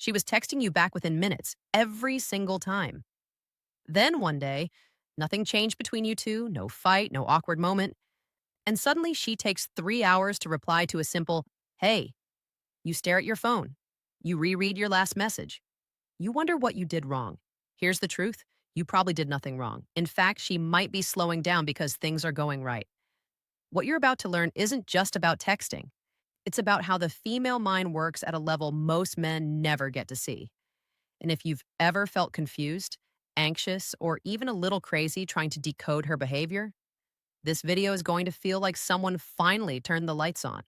She was texting you back within minutes, every single time. Then one day, nothing changed between you two, no fight, no awkward moment. And suddenly she takes 3 hours to reply to a simple, hey. You stare at your phone. You reread your last message. You wonder what you did wrong. Here's the truth. You probably did nothing wrong. In fact, she might be slowing down because things are going right. What you're about to learn isn't just about texting. It's about how the female mind works at a level most men never get to see. And if you've ever felt confused, anxious, or even a little crazy trying to decode her behavior, this video is going to feel like someone finally turned the lights on.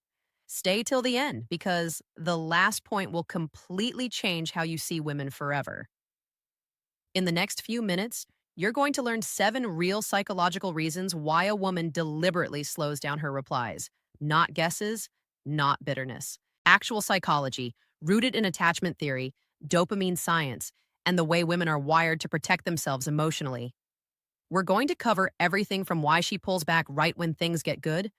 Stay till the end because the last point will completely change how you see women forever. In the next few minutes, you're going to learn 7 real psychological reasons why a woman deliberately slows down her replies. Not guesses, not bitterness. Actual psychology, rooted in attachment theory, dopamine science, and the way women are wired to protect themselves emotionally. We're going to cover everything from why she pulls back right when things get good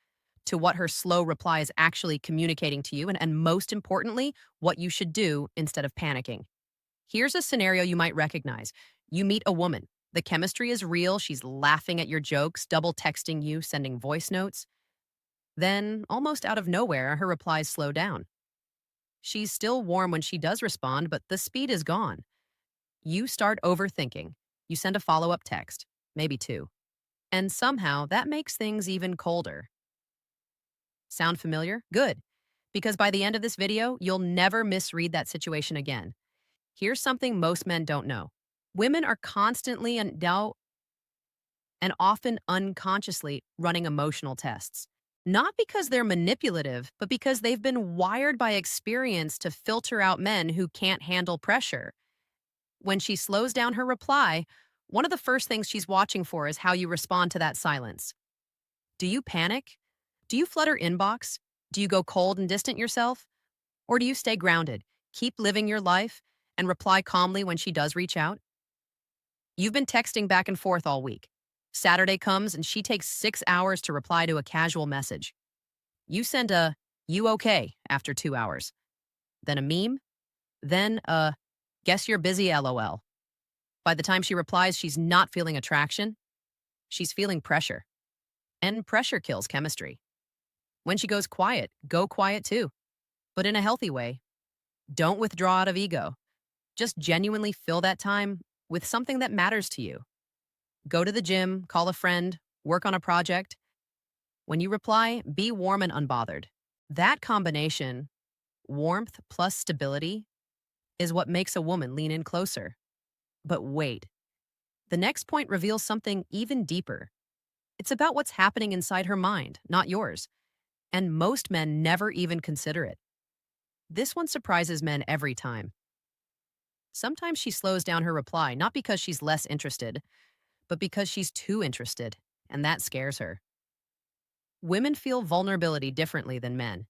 to what her slow reply is actually communicating to you, and most importantly, what you should do instead of panicking. Here's a scenario you might recognize. You meet a woman. The chemistry is real. She's laughing at your jokes, double texting you, sending voice notes. Then, almost out of nowhere, her replies slow down. She's still warm when she does respond, but the speed is gone. You start overthinking. You send a follow-up text, maybe 2. And somehow that makes things even colder. Sound familiar? Good. Because by the end of this video, you'll never misread that situation again. Here's something most men don't know. Women are constantly in doubt and often unconsciously running emotional tests. Not because they're manipulative, but because they've been wired by experience to filter out men who can't handle pressure. When she slows down her reply, one of the first things she's watching for is how you respond to that silence. Do you panic? Do you flood her inbox? Do you go cold and distant yourself? Or do you stay grounded, keep living your life, and reply calmly when she does reach out? You've been texting back and forth all week. Saturday comes and she takes 6 hours to reply to a casual message. You send a, you okay, after 2 hours. Then a meme. Then a, guess you're busy LOL. By the time she replies, she's not feeling attraction. She's feeling pressure. And pressure kills chemistry. When she goes quiet, go quiet too. But in a healthy way. Don't withdraw out of ego. Just genuinely fill that time with something that matters to you. Go to the gym, call a friend, work on a project. When you reply, be warm and unbothered. That combination, warmth plus stability, is what makes a woman lean in closer. But wait, the next point reveals something even deeper. It's about what's happening inside her mind, not yours. And most men never even consider it. This one surprises men every time. Sometimes she slows down her reply, not because she's less interested, but because she's too interested, and that scares her. Women feel vulnerability differently than men.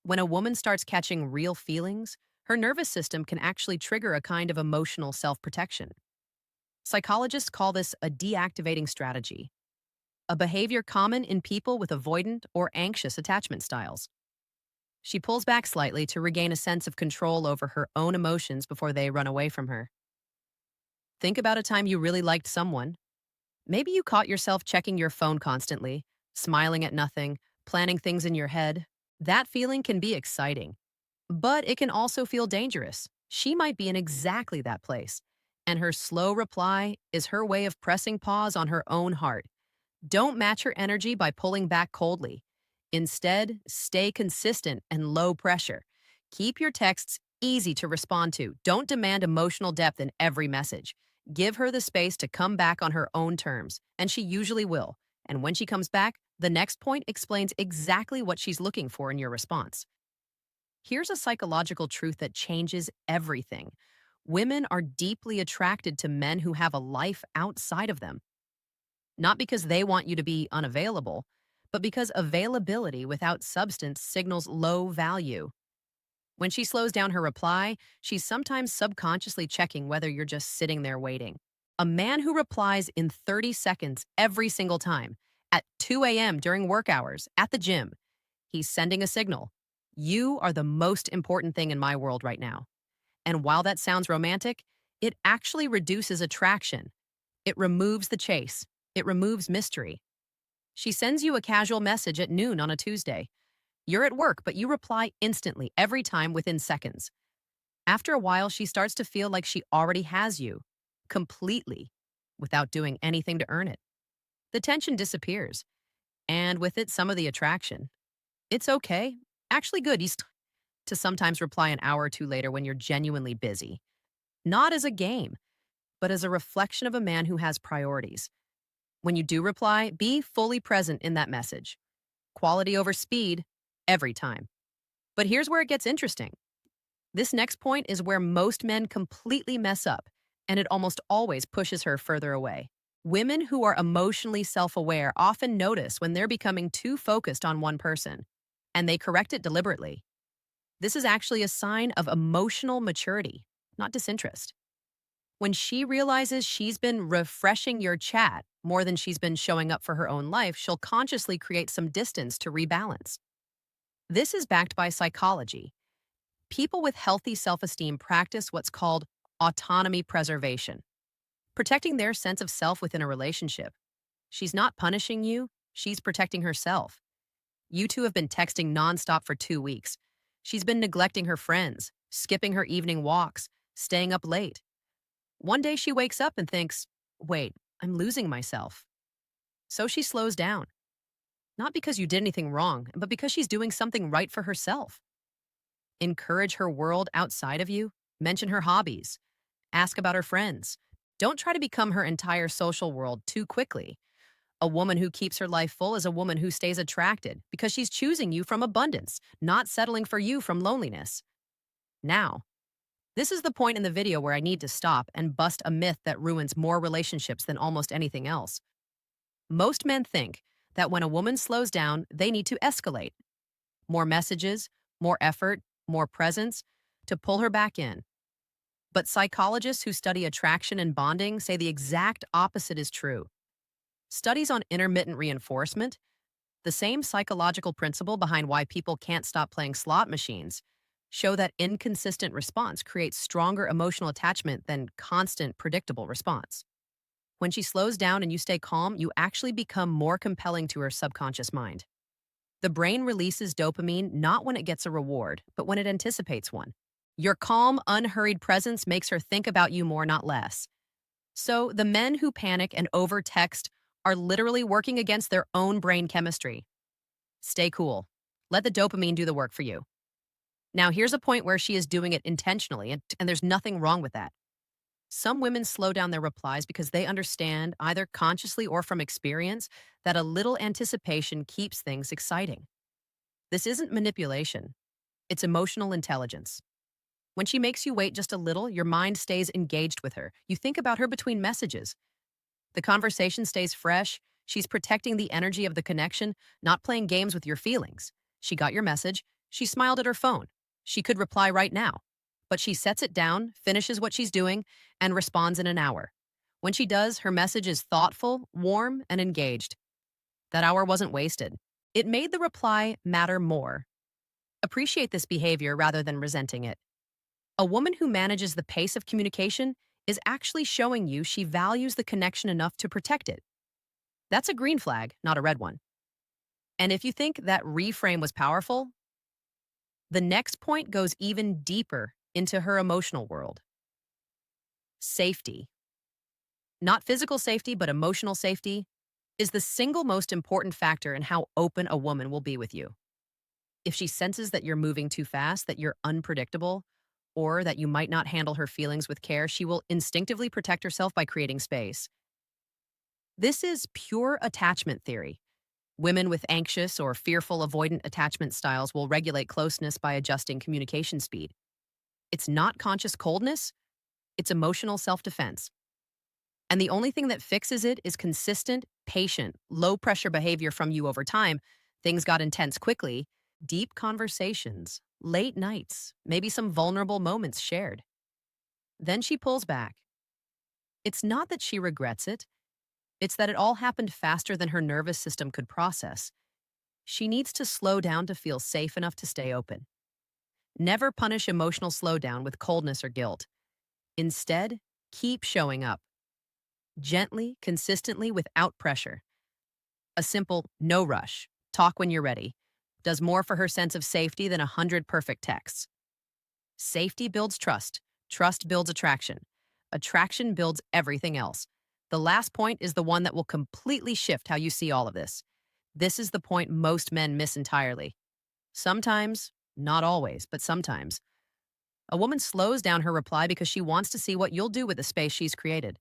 When a woman starts catching real feelings, her nervous system can actually trigger a kind of emotional self-protection. Psychologists call this a deactivating strategy, a behavior common in people with avoidant or anxious attachment styles. She pulls back slightly to regain a sense of control over her own emotions before they run away from her. Think about a time you really liked someone. Maybe you caught yourself checking your phone constantly, smiling at nothing, planning things in your head. That feeling can be exciting, but it can also feel dangerous. She might be in exactly that place, and her slow reply is her way of pressing pause on her own heart. Don't match her energy by pulling back coldly. Instead, stay consistent and low pressure. Keep your texts easy to respond to. Don't demand emotional depth in every message. Give her the space to come back on her own terms, and she usually will. And when she comes back, the next point explains exactly what she's looking for in your response. Here's a psychological truth that changes everything. Women are deeply attracted to men who have a life outside of them. Not because they want you to be unavailable, but because availability without substance signals low value. When she slows down her reply, she's sometimes subconsciously checking whether you're just sitting there waiting. A man who replies in 30 seconds every single time, at 2 a.m. during work hours, at the gym, he's sending a signal. You are the most important thing in my world right now. And while that sounds romantic, it actually reduces attraction. It removes the chase. It removes mystery. She sends you a casual message at noon on a Tuesday. You're at work, but you reply instantly, every time within seconds. After a while, she starts to feel like she already has you, completely, without doing anything to earn it. The tension disappears, and with it, some of the attraction. It's okay, actually good to sometimes reply an hour or two later when you're genuinely busy. Not as a game, but as a reflection of a man who has priorities. When you do reply, be fully present in that message. Quality over speed, every time. But here's where it gets interesting. This next point is where most men completely mess up, and it almost always pushes her further away. Women who are emotionally self aware often notice when they're becoming too focused on one person, and they correct it deliberately. This is actually a sign of emotional maturity, not disinterest. When she realizes she's been refreshing your chat more than she's been showing up for her own life, she'll consciously create some distance to rebalance. This is backed by psychology. People with healthy self esteem practice what's called autonomy preservation, protecting their sense of self within a relationship. She's not punishing you, she's protecting herself. You two have been texting nonstop for 2 weeks. She's been neglecting her friends, skipping her evening walks, staying up late. One day she wakes up and thinks, wait, I'm losing myself. So she slows down, not because you did anything wrong, but because she's doing something right for herself. Encourage her world outside of you, mention her hobbies, ask about her friends. Don't try to become her entire social world too quickly. A woman who keeps her life full is a woman who stays attracted because she's choosing you from abundance, not settling for you from loneliness. Now, this is the point in the video where I need to stop and bust a myth that ruins more relationships than almost anything else. Most men think that when a woman slows down, they need to escalate. More messages, more effort, more presence to pull her back in. But psychologists who study attraction and bonding say the exact opposite is true. Studies on intermittent reinforcement, the same psychological principle behind why people can't stop playing slot machines, show that inconsistent response creates stronger emotional attachment than constant, predictable response. When she slows down and you stay calm, you actually become more compelling to her subconscious mind. The brain releases dopamine not when it gets a reward, but when it anticipates one. Your calm, unhurried presence makes her think about you more, not less. So the men who panic and over-text are literally working against their own brain chemistry. Stay cool. Let the dopamine do the work for you. Now, here's a point where she is doing it intentionally, and there's nothing wrong with that. Some women slow down their replies because they understand, either consciously or from experience, that a little anticipation keeps things exciting. This isn't manipulation, it's emotional intelligence. When she makes you wait just a little, your mind stays engaged with her. You think about her between messages. The conversation stays fresh. She's protecting the energy of the connection, not playing games with your feelings. She got your message. She smiled at her phone. She could reply right now. But she sets it down, finishes what she's doing, and responds in an hour. When she does, her message is thoughtful, warm, and engaged. That hour wasn't wasted. It made the reply matter more. Appreciate this behavior rather than resenting it. A woman who manages the pace of communication is actually showing you she values the connection enough to protect it. That's a green flag, not a red one. And if you think that reframe was powerful, the next point goes even deeper into her emotional world. Safety. Not physical safety, but emotional safety is the single most important factor in how open a woman will be with you. If she senses that you're moving too fast, that you're unpredictable, or that you might not handle her feelings with care, she will instinctively protect herself by creating space. This is pure attachment theory. Women with anxious or fearful avoidant attachment styles will regulate closeness by adjusting communication speed. It's not conscious coldness, it's emotional self-defense. And the only thing that fixes it is consistent, patient, low-pressure behavior from you over time. Things got intense quickly, deep conversations, late nights, maybe some vulnerable moments shared. Then she pulls back. It's not that she regrets it, it's that it all happened faster than her nervous system could process. She needs to slow down to feel safe enough to stay open. Never punish emotional slowdown with coldness or guilt. Instead, keep showing up. Gently, consistently, without pressure. A simple no rush, talk when you're ready, does more for her sense of safety than 100 perfect texts. Safety builds trust. Trust builds attraction. Attraction builds everything else. The last point is the one that will completely shift how you see all of this. This is the point most men miss entirely. Sometimes, not always, but sometimes, a woman slows down her reply because she wants to see what you'll do with the space she's created.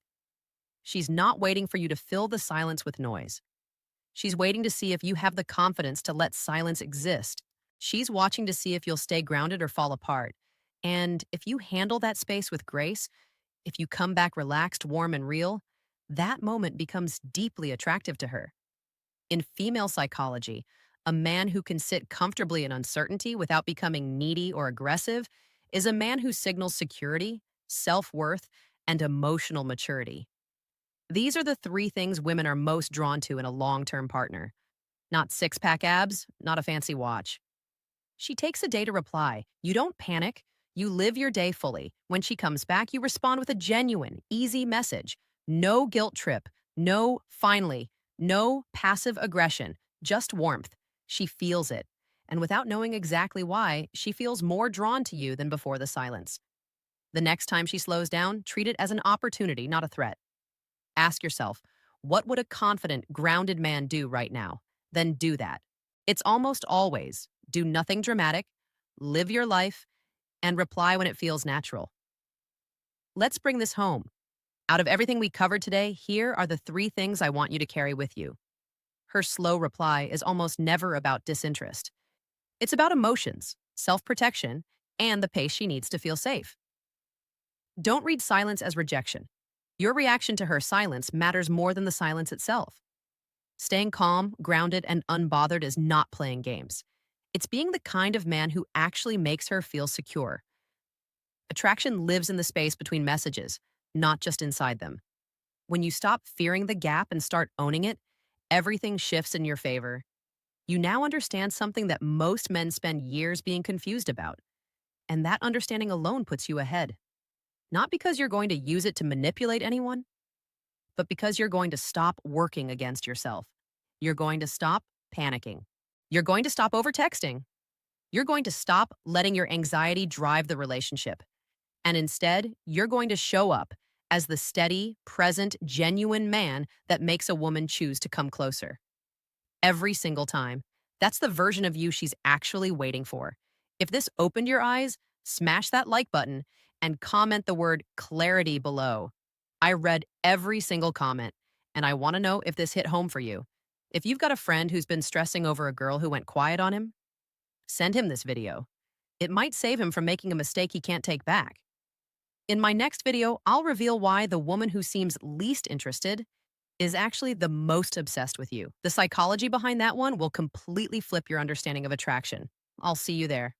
She's not waiting for you to fill the silence with noise. She's waiting to see if you have the confidence to let silence exist. She's watching to see if you'll stay grounded or fall apart. And if you handle that space with grace, if you come back relaxed, warm, and real, that moment becomes deeply attractive to her. In female psychology, a man who can sit comfortably in uncertainty without becoming needy or aggressive is a man who signals security, self worth, and emotional maturity. These are the three things women are most drawn to in a long term partner. Not six pack abs, not a fancy watch. She takes a day to reply. You don't panic. You live your day fully. When she comes back, you respond with a genuine, easy message. No guilt trip. No finally. No passive aggression. Just warmth. She feels it. And without knowing exactly why, she feels more drawn to you than before the silence. The next time she slows down, treat it as an opportunity, not a threat. Ask yourself, what would a confident, grounded man do right now? Then do that. It's almost always do nothing dramatic, live your life, and reply when it feels natural. Let's bring this home. Out of everything we covered today, here are the three things I want you to carry with you. Her slow reply is almost never about disinterest. It's about emotions, self-protection, and the pace she needs to feel safe. Don't read silence as rejection. Your reaction to her silence matters more than the silence itself. Staying calm, grounded, and unbothered is not playing games. It's being the kind of man who actually makes her feel secure. Attraction lives in the space between messages, not just inside them. When you stop fearing the gap and start owning it, everything shifts in your favor. You now understand something that most men spend years being confused about. And that understanding alone puts you ahead. Not because you're going to use it to manipulate anyone, but because you're going to stop working against yourself. You're going to stop panicking. You're going to stop overtexting. You're going to stop letting your anxiety drive the relationship. And instead, you're going to show up as the steady, present, genuine man that makes a woman choose to come closer. Every single time. That's the version of you she's actually waiting for. If this opened your eyes, smash that like button and comment the word clarity below. I read every single comment, and I want to know if this hit home for you. If you've got a friend who's been stressing over a girl who went quiet on him, send him this video. It might save him from making a mistake he can't take back. In my next video, I'll reveal why the woman who seems least interested is actually the most obsessed with you. The psychology behind that one will completely flip your understanding of attraction. I'll see you there.